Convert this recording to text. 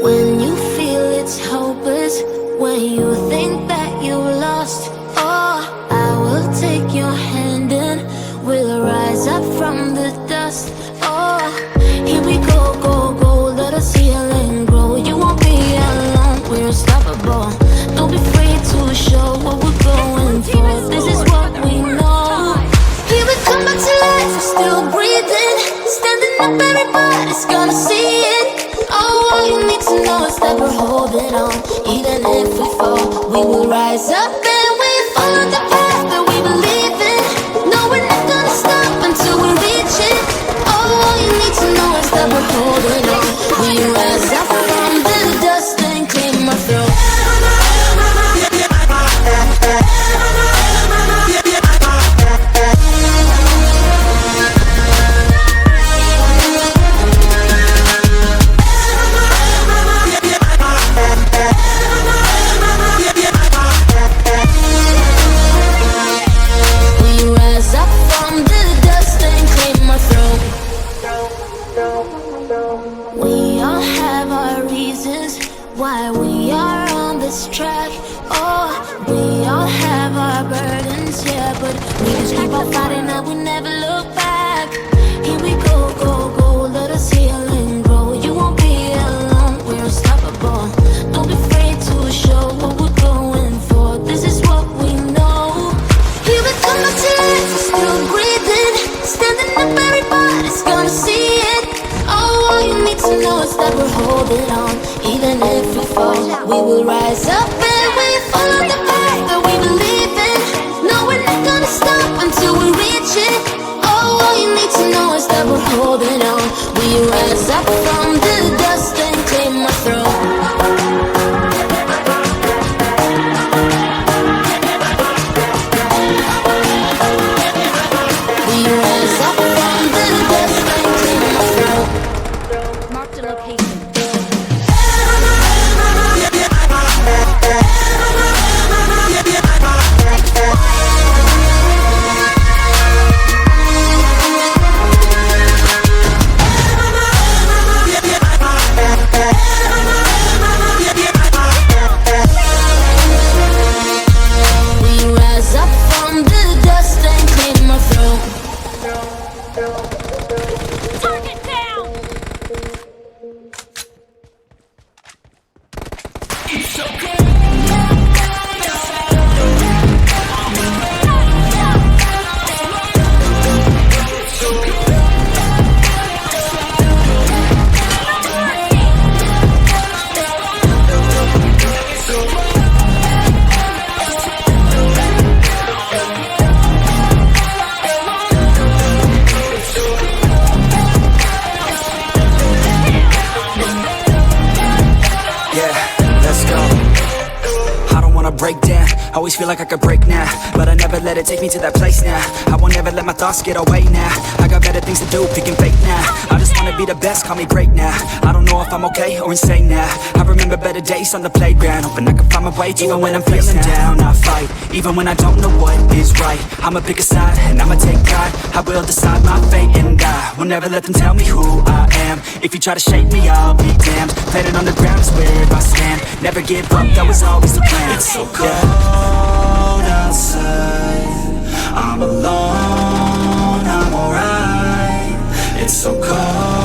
When you feel it's hopeless, when you think that you lost, oh, I will take your hand and we'll rise up from the dust. Oh, here we go, go, go, let us heal and grow. You won't be alone, we're unstoppable. Don't be afraid to show what we're going for. This is what we know. Here we come back to life, we're still breathing. Standing up, everybody's gonna see it. Oh, all you need to know is that we're holding on. Even if we fall, we will rise up and we follow the path that we believe in. No, we're not gonna stop until we reach it. Oh, all you need to know is that we're holding on. We rise up from the dust and clear my throat. Why we are on this track. Oh, we all have our burdens, yeah, but we just keep on fighting and we never look back. Here we go, go, go, let us heal and grow. You won't be alone, we're unstoppable. Don't be afraid to show what we're going for. This is what we know. Here we come back to life, we're still breathing. Standing up, everybody's gonna see it. Oh, all you need to know is that we're holding on. Even if we fall, we will rise up and we follow the path that we believe in. No, we're not gonna stop until we reach it. Oh, all you need to know is that we're holding on. We rise up from the dust and clear my throat. Always feel like I could break now, but I never let it take me to that place now. I won't ever let my thoughts get away now. I got better things to do, picking fake now. I just wanna be the best, call me great now. I don't know if I'm okay or insane now. I remember better days on the playground, hoping I can find my way. Even when I'm feeling down, I fight. Even when I don't know what is right, I'ma pick a side and I'ma take pride. I will decide my fate and I will never let them tell me who I am. If you try to shake me, I'll be damned. Planet on the ground is where I stand. Never give up, that was always the plan. It's so cold outside, I'm alone, I'm alright. It's so cold